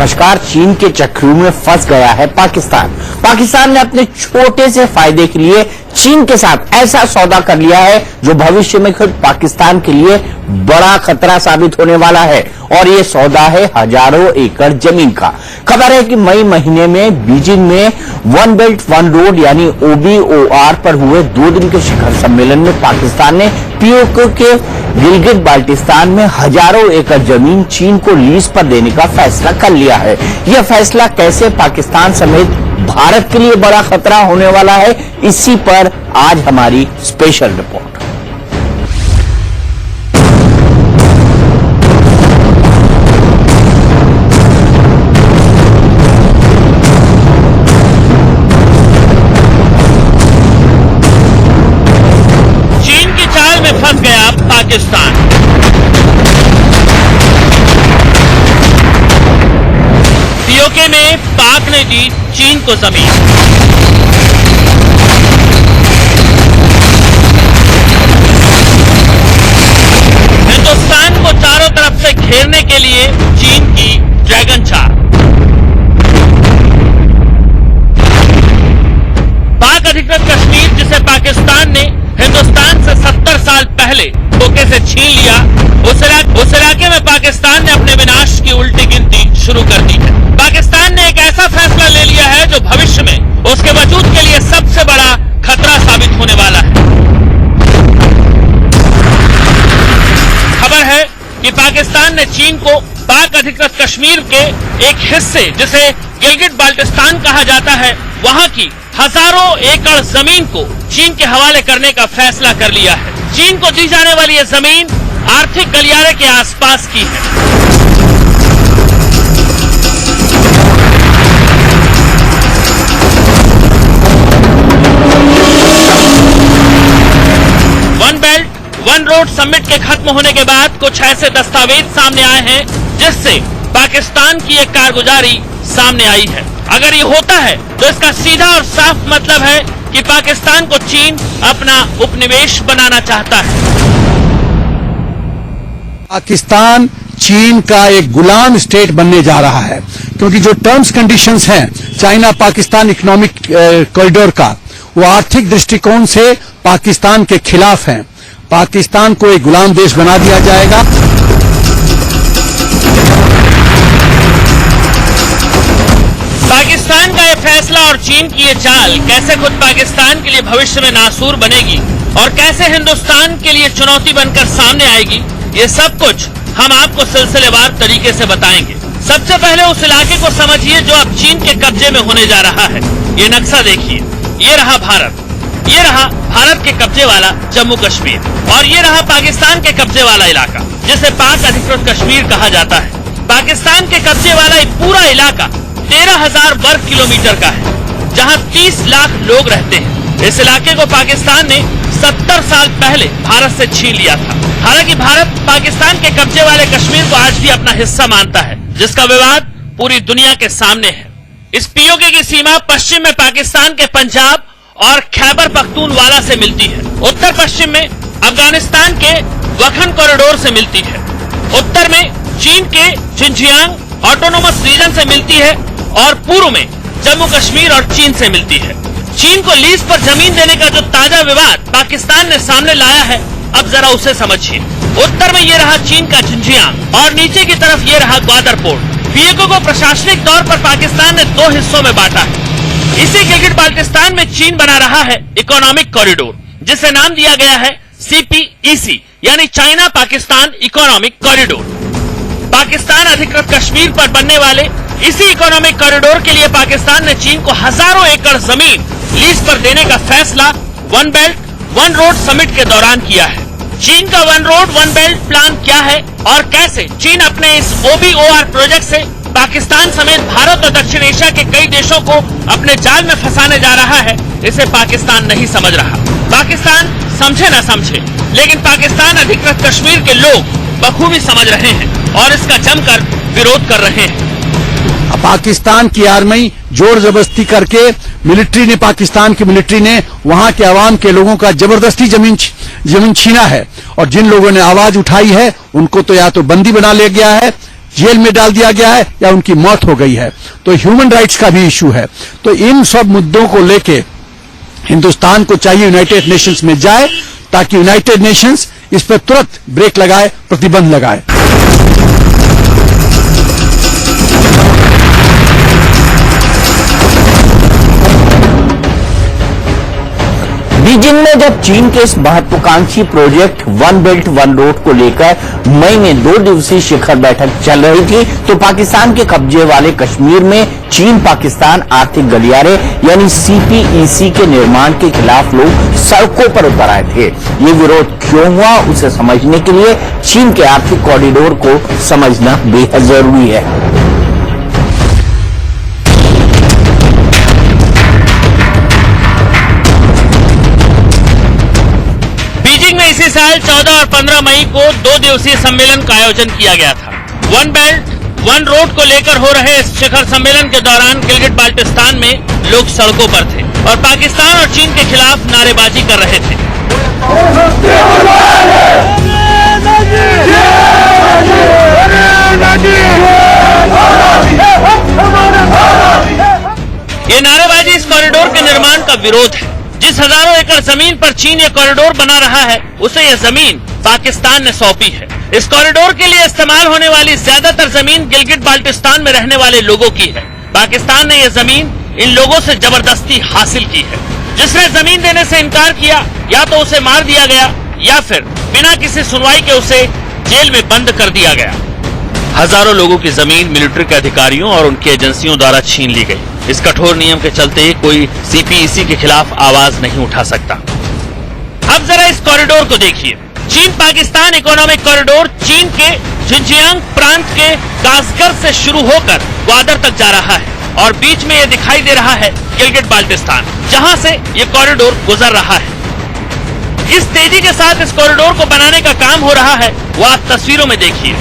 नमस्कार। चीन के चक्करों में फंस गया है पाकिस्तान। पाकिस्तान ने अपने छोटे से फायदे के लिए चीन के साथ ऐसा सौदा कर लिया है जो भविष्य में खुद पाकिस्तान के लिए बड़ा खतरा साबित होने वाला है। और ये सौदा है हजारों एकड़ जमीन का। खबर है कि मई महीने में बीजिंग में वन बेल्ट वन रोड यानी OBOR पर हुए 2 दिन के शिखर सम्मेलन में पाकिस्तान ने पीओके के गिलगित बाल्टिस्तान में हजारों एकड़ जमीन चीन को लीज पर देने का फैसला कर लिया है। यह फैसला कैसे पाकिस्तान समेत भारत के लिए बड़ा खतरा होने वाला है, इसी पर आज हमारी स्पेशल रिपोर्ट। चीन की चाल में फंस गया पाकिस्तान। पीओके में पाक ने दी चीन को जमीन। हिंदुस्तान को चारों तरफ से घेरने के लिए चीन की ड्रैगन चाल। पाक अधिकृत कश्मीर जिसे पाकिस्तान ने हिंदुस्तान से 70 साल पहले धोखे से छीन लिया, उस इलाके में पाकिस्तान ने अपने विनाश की उल्टी गिनती शुरू कर दी है। पाकिस्तान ने एक ऐसा फैसला ले लिया है जो भविष्य में उसके वजूद के लिए सबसे बड़ा खतरा साबित होने वाला है। खबर है कि पाकिस्तान ने चीन को पाक अधिकृत कश्मीर के एक हिस्से जिसे गिलगित बाल्टिस्तान कहा जाता है, वहां की हजारों एकड़ जमीन को चीन के हवाले करने का फैसला कर लिया है। चीन को दी जाने वाली यह जमीन आर्थिक गलियारे के आसपास की है। One belt one road summit के खत्म होने के बाद कुछ ऐसे दस्तावेज सामने आए हैं जिससे पाकिस्तान की एक कारगुजारी सामने आई है। अगर ये होता है तो इसका सीधा और साफ मतलब है कि पाकिस्तान को चीन अपना उपनिवेश बनाना चाहता है। पाकिस्तान चीन का एक गुलाम स्टेट बनने जा रहा है, क्योंकि जो टर्म्स कंडीशंस हैं चाइना पाकिस्तान इकोनॉमिक कॉरिडोर का, वो आर्थिक दृष्टिकोण से पाकिस्तान के खिलाफ हैं। पाकिस्तान को एक गुलाम देश बना दिया जाएगा। पाकिस्तान का यह फैसला और चीन की ये चाल कैसे खुद पाकिस्तान के लिए भविष्य में नासूर बनेगी और कैसे हिंदुस्तान के लिए चुनौती बनकर सामने आएगी, ये सब कुछ हम आपको सिलसिलेवार तरीके से बताएंगे। सबसे पहले उस इलाके को समझिए जो अब चीन के कब्जे में होने जा रहा है। ये नक्शा देखिए, ये रहा भारत, ये रहा भारत के कब्जे वाला जम्मू कश्मीर, और ये रहा पाकिस्तान के कब्जे वाला इलाका जिसे पाक अधिकृत कश्मीर कहा जाता है। पाकिस्तान के कब्जे वाला ये पूरा इलाका 13,000 वर्ग किलोमीटर का है, जहां 30 लाख लोग रहते हैं। इस इलाके को पाकिस्तान ने 70 साल पहले भारत से छीन लिया था। हालांकि भारत पाकिस्तान के कब्जे वाले कश्मीर को आज भी अपना हिस्सा मानता है, जिसका विवाद पूरी दुनिया के सामने है। इस पीओके की सीमा पश्चिम में पाकिस्तान के पंजाब और खैबर पख्तूनवाला से मिलती है, उत्तर पश्चिम में अफगानिस्तान के वखन कॉरिडोर से मिलती है, उत्तर में चीन के जिनजियांग ऑटोनोमस रीजन से मिलती है और पूर्व में जम्मू कश्मीर और चीन से मिलती है। चीन को लीज पर जमीन देने का जो ताजा विवाद पाकिस्तान ने सामने लाया है, अब जरा उसे समझिए। उत्तर में ये रहा चीन का जिनजियांग और नीचे की तरफ ये रहा ग्वादर पोर्ट। पीओके को प्रशासनिक तौर पर पाकिस्तान ने 2 हिस्सों में बांटा है। इसी गिलगित बाल्टिस्तान में चीन बना रहा है इकोनॉमिक कॉरिडोर, जिसे नाम दिया गया है CPEC यानी China Pakistan economic corridor. Pakistan अधिकृत कश्मीर पर बनने वाले इसी इकोनॉमिक कॉरिडोर के लिए पाकिस्तान ने चीन को हजारों एकड़ जमीन लीज पर देने का फैसला one belt one road summit के दौरान किया है। चीन का one road one belt plan क्या है और कैसे चीन अपने इस OBOR प्रोजेक्ट से पाकिस्तान समेत भारत और दक्षिण एशिया के कई देशों को अपने जाल में फंसाने जा रहा है, इसे पाकिस्तान नहीं समझ रहा। पाकिस्तान समझे न समझे, लेकिन पाकिस्तान अधिकृत कश्मीर के लोग बखूबी समझ रहे हैं और इसका जमकर विरोध कर रहे हैं। पाकिस्तान की आर्मी जोर जबरदस्ती करके पाकिस्तान की मिलिट्री ने वहां के आवाम के लोगों का जबरदस्ती जमीन छीना है, और जिन लोगों ने आवाज उठाई है उनको तो या तो बंदी बना लिया गया है, जेल में डाल दिया गया है या उनकी मौत हो गई है। तो ह्यूमन राइट्स का भी इशू है। तो इन सब मुद्दों को लेके हिंदुस्तान को चाहिए यूनाइटेड नेशंस में जाए, ताकि यूनाइटेड नेशंस इस पर तुरंत ब्रेक लगाए, प्रतिबंध लगाए। बीजिंग में जब चीन के इस महत्वाकांक्षी project one belt one road को लेकर मई में 2 दिवसीय शिखर बैठक चल रही थी, तो पाकिस्तान के कब्जे वाले कश्मीर में चीन पाकिस्तान आर्थिक गलियारे यानी सीपीईसी के निर्माण के खिलाफ लोग सड़कों पर उतर आए थे। ये विरोध क्यों हुआ, उसे समझने के लिए चीन के आर्थिक कॉरिडोर को समझना बेहद जरूरी है। इसी साल 14 और 15 मई को 2 दिवसीय सम्मेलन का आयोजन किया गया था। वन बेल्ट वन रोड को लेकर हो रहे इस शिखर सम्मेलन के दौरान गिलगिट बाल्टिस्तान में लोग सड़कों पर थे और पाकिस्तान और चीन के खिलाफ नारेबाजी कर रहे थे। ये नारेबाजी इस कॉरिडोर के निर्माण का विरोध है। जिस हजारों एकड़ जमीन पर चीन ये कॉरिडोर बना रहा है, उसे यह जमीन पाकिस्तान ने सौंपी है। इस कॉरिडोर के लिए इस्तेमाल होने वाली ज्यादातर जमीन गिलगिट बाल्टिस्तान में रहने वाले लोगों की है। पाकिस्तान ने यह जमीन इन लोगों से जबरदस्ती हासिल की है। जिसने जमीन देने से इनकार किया, या तो उसे मार दिया गया या फिर बिना किसी सुनवाई के उसे जेल में बंद कर दिया गया। हजारों लोगों की जमीन मिलिट्री के अधिकारियों और उनकी एजेंसियों द्वारा छीन ली गई। इस कठोर नियम के चलते कोई सीपीईसी के खिलाफ आवाज नहीं उठा सकता। अब जरा इस कॉरिडोर को देखिए। चीन पाकिस्तान इकोनॉमिक कॉरिडोर चीन के जिनजियांग प्रांत के कासगर से शुरू होकर ग्वादर तक जा रहा है और बीच में यह दिखाई दे रहा है गिलगिट बाल्टिस्तान, जहां से ये कॉरिडोर गुजर रहा है। इस तेजी के साथ इस कॉरिडोर को बनाने का काम हो रहा है, वो आप तस्वीरों में देखिए।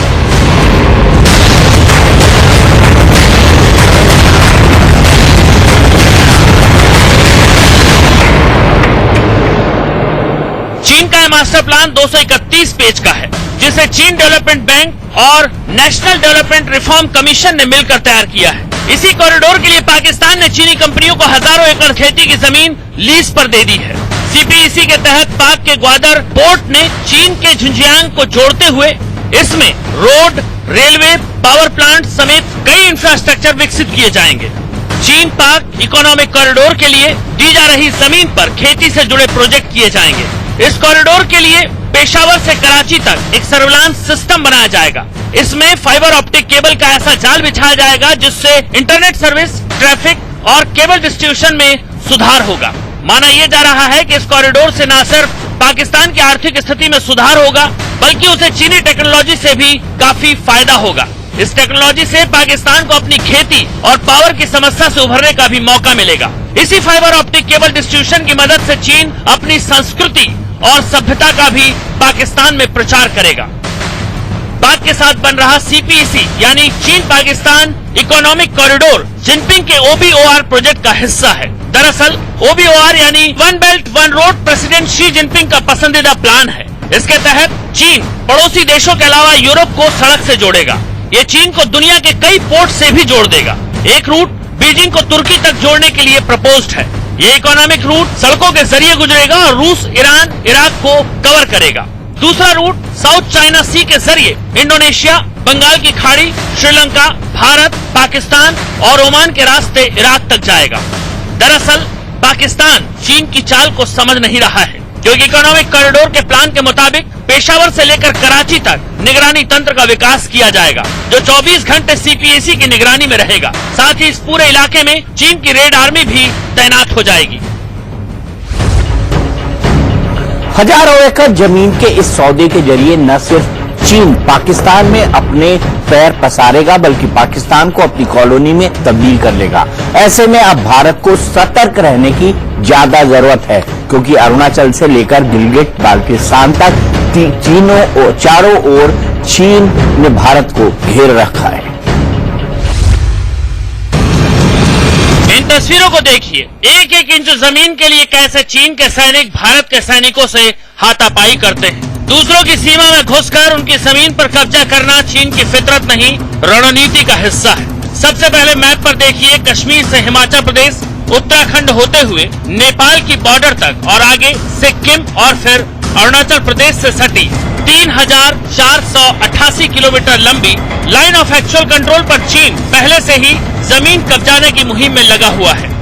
चीन का मास्टर प्लान 231 पेज का है, जिसे चीन डेवलपमेंट बैंक और नेशनल डेवलपमेंट रिफॉर्म कमीशन ने मिलकर तैयार किया है। इसी कॉरिडोर के लिए पाकिस्तान ने चीनी कंपनियों को हजारों एकड़ खेती की जमीन लीज पर दे दी है। सीपीईसी के तहत पाक के ग्वादर पोर्ट ने चीन के झुंझियांग को जोड़ते हुए इसमें रोड, रेलवे, पावर प्लांट समेत कई इंफ्रास्ट्रक्चर विकसित किए जाएंगे। चीन पाक इकोनॉमिक कॉरिडोर के लिए दी जा रही जमीन पर खेती से जुड़े प्रोजेक्ट किए जाएंगे। इस कॉरिडोर के लिए पेशावर से कराची तक एक सर्विलांस सिस्टम बनाया जाएगा। इसमें फाइबर ऑप्टिक केबल का ऐसा जाल बिछाया जाएगा जिससे इंटरनेट सर्विस, ट्रैफिक और केबल डिस्ट्रीब्यूशन में सुधार होगा। माना यह जा रहा है कि इस कॉरिडोर से न सिर्फ पाकिस्तान की आर्थिक स्थिति में सुधार होगा, बल्कि उसे चीनी टेक्नोलॉजी से भी काफी फायदा होगा। इस टेक्नोलॉजी से पाकिस्तान को अपनी खेती और पावर की समस्या से उभरने का भी मौका मिलेगा। इसी फाइबर ऑप्टिक केबल डिस्ट्रीब्यूशन की मदद से चीन अपनी संस्कृति और सभ्यता का भी पाकिस्तान में प्रचार करेगा। पाक के साथ बन रहा सीपीईसी यानी चीन पाकिस्तान इकोनॉमिक कॉरिडोर जिनपिंग के ओबीओआर प्रोजेक्ट का हिस्सा है। दरअसल ओबीओआर यानी one belt one road president Xi Jinping का पसंदीदा प्लान है। इसके तहत चीन पड़ोसी देशों के अलावा यूरोप को सड़क से जोड़ेगा। ये चीन को दुनिया के कई पोर्ट से भी जोड़ देगा। एक रूट बीजिंग को तुर्की तक जोड़ने के लिए प्रपोज्ड है। ये इकोनॉमिक रूट सड़कों के जरिए गुजरेगा और रूस, ईरान, इराक को कवर करेगा। दूसरा रूट साउथ चाइना सी के जरिए इंडोनेशिया, बंगाल की खाड़ी, श्रीलंका, भारत, पाकिस्तान और ओमान के रास्ते इराक तक जाएगा। दरअसल पाकिस्तान चीन की चाल को समझ नहीं रहा है, क्योंकि इकोनॉमिक कॉरिडोर के प्लान के मुताबिक पेशावर से लेकर कराची तक निगरानी तंत्र का विकास किया जाएगा, जो 24 घंटे सीपीईसी की निगरानी में रहेगा। साथ ही इस पूरे इलाके में चीन की रेड आर्मी भी तैनात हो जाएगी। हजारों एकड़ जमीन के इस सौदे के जरिए न सिर्फ चीन पाकिस्तान में अपने पैर पसारेगा, बल्कि पाकिस्तान को अपनी कॉलोनी में तब्दील कर लेगा। ऐसे में अब भारत को सतर्क रहने की ज्यादा जरूरत है, क्योंकि अरुणाचल से लेकर गिलगिट बाल्टिस्तान तक चारों ओर चीन ने भारत को घेर रखा है। इन तस्वीरों को देखिए। एक इंच जमीन के लिए कैसे चीन के सैनिक भारत के सैनिकों से हाथापाई करते हैं। दूसरों की सीमा में घुसकर उनकी जमीन पर कब्जा करना चीन की फितरत नहीं, रणनीति का हिस्सा है। सबसे पहले मैप पर देखिए, कश्मीर से हिमाचल प्रदेश, उत्तराखंड होते हुए नेपाल की बॉर्डर तक और आगे सिक्किम और फिर अरुणाचल प्रदेश से सटी 3,488 किलोमीटर लंबी लाइन ऑफ एक्चुअल कंट्रोल पर चीन पहले से ही जमीन कब्जाने की मुहिम में लगा हुआ है।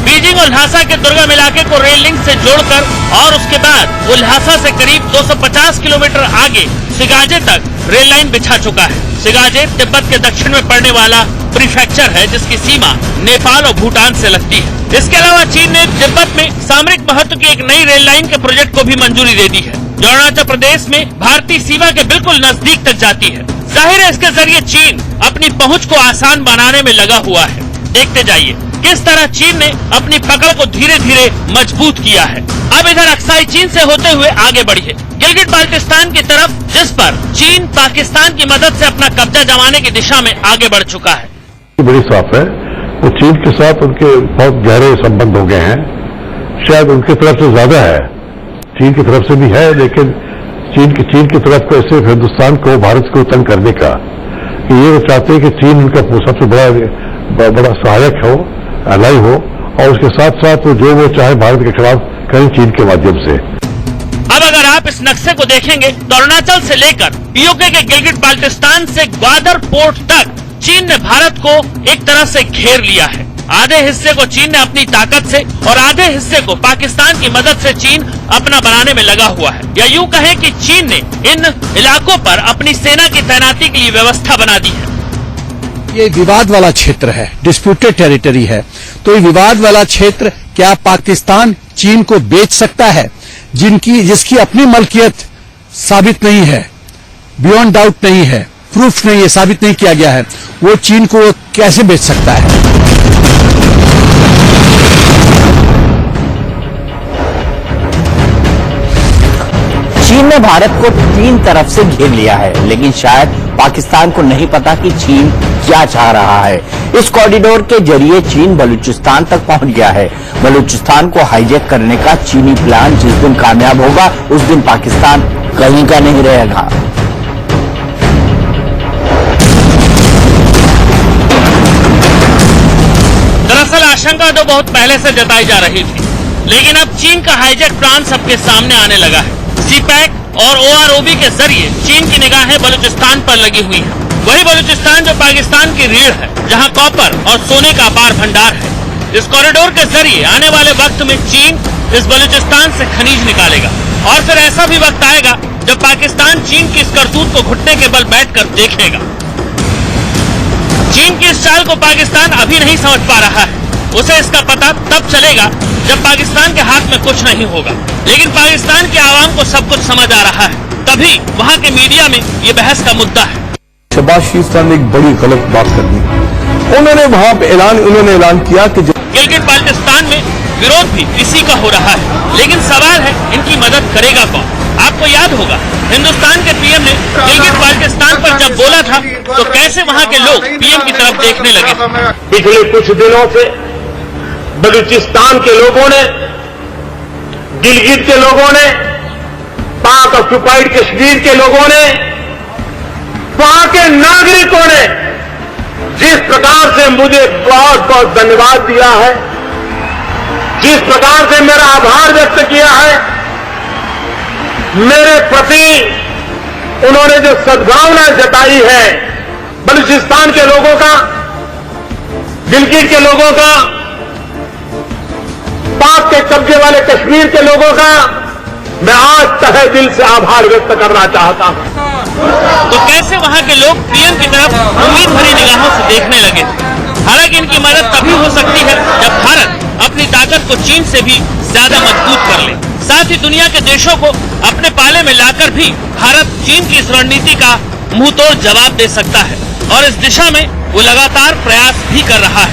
बीजिंग और ल्हासा के दुर्गम इलाके को रेल लिंक से जोड़कर और उसके बाद वो ल्हासा से करीब 250 किलोमीटर आगे सिगाजे तक रेल लाइन बिछा चुका है। सिगाजे तिब्बत के दक्षिण में पड़ने वाला प्रीफेक्चर है, जिसकी सीमा नेपाल और भूटान से लगती है। इसके अलावा चीन ने तिब्बत में सामरिक महत्व की एक नई रेल लाइन के प्रोजेक्ट को भी मंजूरी दे दी है, जो अरुणाचल प्रदेश में भारतीय सीमा के बिल्कुल नजदीक तक जाती है। जाहिर है इसके जरिए चीन अपनी पहुंच को आसान बनाने में लगा हुआ है। देखते जाइए किस तरह चीन ने अपनी पकड़ को धीरे धीरे मजबूत किया है। अब इधर अक्साई चीन से होते हुए आगे बढ़िए गिलगिट बाल्टिस्तान की तरफ, जिस पर चीन पाकिस्तान की मदद से अपना कब्जा जमाने की दिशा में आगे बढ़ चुका है। बड़ी साफ है, वो चीन के साथ उनके बहुत गहरे संबंध हो गए हैं। शायद उनकी तरफ से ज्यादा है, चीन की तरफ से भी है, लेकिन चीन की तरफ को सिर्फ हिंदुस्तान को, भारत को तंग करने का, ये वो चाहते हैं कि चीन उनका सबसे बड़ा सहायक हो, अलाई हो, और उसके साथ साथ जो वो चाहे भारत के खिलाफ करें चीन के माध्यम से। अब अगर आप इस नक्शे को देखेंगे तो अरुणाचल से लेकर पीओके के गिलगिट बाल्टिस्तान से ग्वादर पोर्ट तक चीन ने भारत को एक तरह से घेर लिया है। आधे हिस्से को चीन ने अपनी ताकत से और आधे हिस्से को पाकिस्तान की मदद से चीन अपना बनाने में लगा हुआ है। या यूं कहें कि चीन ने इन इलाकों पर अपनी सेना की तैनाती के लिए व्यवस्था बना दी है। ये विवाद वाला क्षेत्र है, डिस्प्यूटेड टेरिटरी है, तो ये विवाद वाला क्षेत्र क्या पाकिस्तान चीन को बेच सकता है, जिसकी अपनी मलकियत साबित नहीं है, बियॉन्ड डाउट नहीं है, प्रूफ नहीं है, साबित नहीं किया गया है, वो चीन को कैसे बेच सकता है? चीन ने भारत को तीन तरफ से घेर लिया है, लेकिन शायद पाकिस्तान को नहीं पता कि चीन क्या चाह रहा है। इस कॉरिडोर के जरिए चीन बलूचिस्तान तक पहुंच गया है। बलूचिस्तान को हाईजैक करने का चीनी प्लान जिस दिन कामयाब होगा, उस दिन पाकिस्तान कहीं का नहीं रहेगा। दरअसल आशंका तो बहुत पहले से जताई जा रही थी, लेकिन अब चीन का हाईजैक प्लान सबके सामने आने लगा है। सीपैक और ओआरओबी के जरिए चीन की निगाहें बलूचिस्तान पर लगी हुई है। वही बलूचिस्तान जो पाकिस्तान की रीढ़ है, जहां कॉपर और सोने का अपार भंडार है। इस कॉरिडोर के जरिए आने वाले वक्त में चीन इस बलूचिस्तान से खनिज निकालेगा, और फिर ऐसा भी वक्त आएगा जब पाकिस्तान चीन की इस करतूत को घुटने के बल बैठकर देखेगा। चीन की इस चाल को पाकिस्तान अभी नहीं समझ पा रहा है। उसे इसका पता तब चलेगा जब पाकिस्तान के हाथ में कुछ नहीं होगा, लेकिन पाकिस्तान की आवाम को सब कुछ समझ आ रहा है। तभी वहाँ के मीडिया में ये बहस का मुद्दा है। शहबाज शरीफ साहब ने एक बड़ी गलत बात कर दी। उन्होंने वहां पे ऐलान किया कि गिलगिट बाल्टिस्तान में विरोध भी इसी का हो रहा है, लेकिन सवाल है इनकी मदद करेगा कौन? आपको याद होगा हिंदुस्तान के पीएम ने गिलगिट बाल्टिस्तान पर जब बोला था तो कैसे वहाँ के लोग पीएम की तरफ देखने लगे। पिछले कुछ दिनों से बलूचिस्तान के लोगों ने, गिलगिट के लोगों ने, पाक ऑक्युपाइड कश्मीर के लोगों ने, वहां के नागरिकों ने जिस प्रकार से मुझे बहुत बहुत धन्यवाद दिया है, जिस प्रकार से मेरा आभार व्यक्त किया है, मेरे प्रति उन्होंने जो सद्भावना जताई है, बलूचिस्तान के लोगों का, गिलगिट के लोगों का, पाक के कब्जे वाले कश्मीर के लोगों का, मैं आज तहे दिल से आभार व्यक्त करना चाहता हूं। तो कैसे वहाँ के लोग पीएम की तरफ उम्मीद भरी निगाहों से देखने लगे थे। हालांकि इनकी मदद तभी हो सकती है जब भारत अपनी ताकत को चीन से भी ज्यादा मजबूत कर ले। साथ ही दुनिया के देशों को अपने पाले में लाकर भी भारत चीन की इस रणनीति का मुंहतोड़ जवाब दे सकता है, और इस दिशा में वो लगातार प्रयास भी कर रहा है।